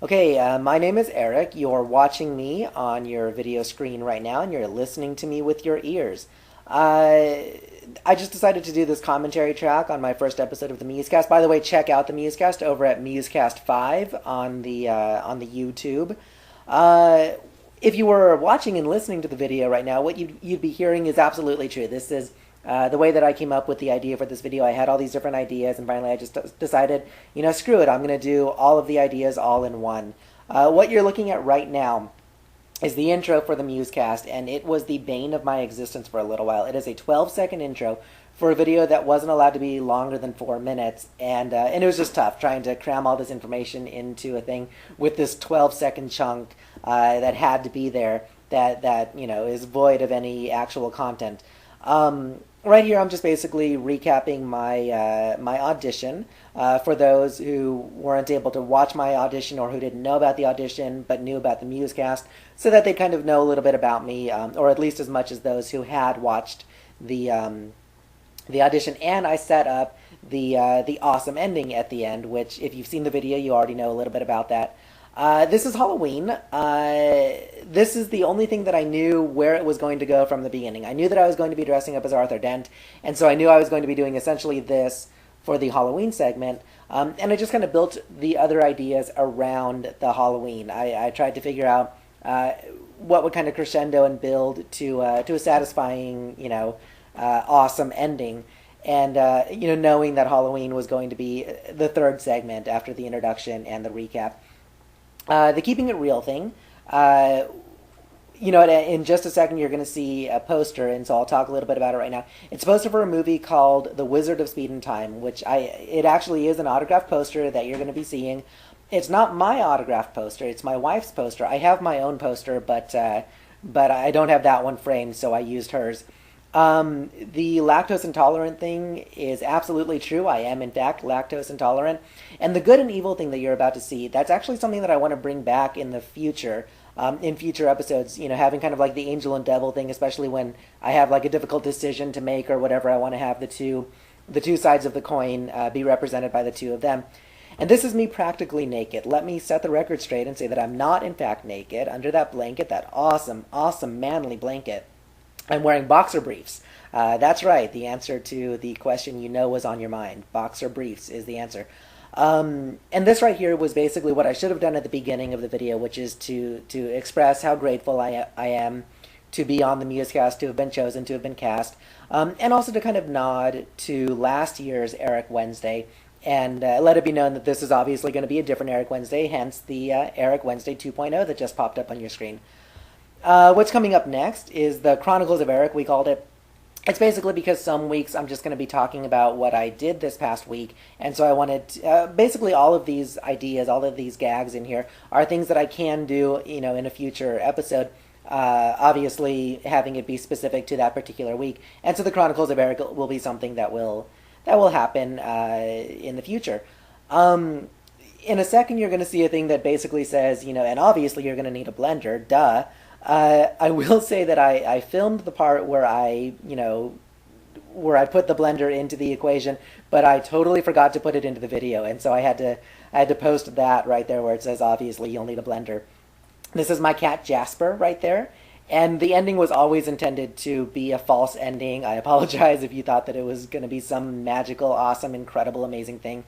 Okay, my name is Eric. You're watching me on your video screen right now, and you're listening to me with your ears. Uh, I just decided to do this commentary track on my first episode of the Musecast. By the way, check out the Musecast over at Musecast 5 on the YouTube. Uh, if you were watching and listening to the video right now, what you'd be hearing is absolutely true. This is the way that I came up with the idea for this video. I had all these different ideas, and finally I just decided, screw it. I'm going to do all of the ideas all in one. What you're looking at right now is the intro for the Musecast, and it was the bane of my existence for a little while. It is a 12-second intro for a video that wasn't allowed to be longer than 4 minutes, and it was just tough trying to cram all this information into a thing with this 12-second chunk that had to be there that is void of any actual content. Right here, I'm just basically recapping my audition for those who weren't able to watch my audition or who didn't know about the audition but knew about the Musecast, so that they kind of know a little bit about me, or at least as much as those who had watched the audition. And I set up the awesome ending at the end, which, if you've seen the video, you already know a little bit about that. This is Halloween. This is the only thing that I knew where it was going to go from the beginning. I knew that I was going to be dressing up as Arthur Dent, and so I knew I was going to be doing essentially this for the Halloween segment, and I just kind of built the other ideas around the Halloween. I tried to figure out what would kind of crescendo and build to a satisfying, awesome ending. And, knowing that Halloween was going to be the third segment after the introduction and the recap. The keeping it real thing, in just a second you're going to see a poster, and so I'll talk a little bit about it right now. It's a poster for a movie called The Wizard of Speed and Time, which it actually is an autographed poster that you're going to be seeing. It's not my autographed poster, it's my wife's poster. I have my own poster, but I don't have that one framed, so I used hers. The lactose intolerant thing is absolutely true. I am, in fact, lactose intolerant. And the good and evil thing that you're about to see, that's actually something that I want to bring back in the future, in future episodes, having kind of like the angel and devil thing, especially when I have like a difficult decision to make or whatever. I want to have the two sides of the coin be represented by the two of them. And this is me practically naked. Let me set the record straight and say that I'm not, in fact, naked. Under that blanket, that awesome, awesome manly blanket, I'm wearing boxer briefs. That's right. The answer to the question was on your mind. Boxer briefs is the answer. And this right here was basically what I should have done at the beginning of the video, which is to express how grateful I am to be on the Musecast, to have been chosen, to have been cast, and also to kind of nod to last year's Eric Wednesday, and let it be known that this is obviously going to be a different Eric Wednesday, hence the Eric Wednesday 2.0 that just popped up on your screen. What's coming up next is the Chronicles of Eric, we called it. It's basically because some weeks I'm just going to be talking about what I did this past week, and so I wanted basically all of these ideas, all of these gags in here are things that I can do, in a future episode, obviously having it be specific to that particular week. And so the Chronicles of Eric will be something that will happen in the future. In a second, you're going to see a thing that basically says, and obviously you're going to need a blender, duh. I will say that I filmed the part where I put the blender into the equation, but I totally forgot to put it into the video, and so I had to post that right there where it says obviously you'll need a blender. This is my cat Jasper right there, and the ending was always intended to be a false ending. I apologize if you thought that it was going to be some magical, awesome, incredible, amazing thing.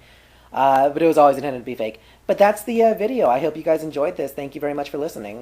But it was always intended to be fake. But that's the video. I hope you guys enjoyed this. Thank you very much for listening.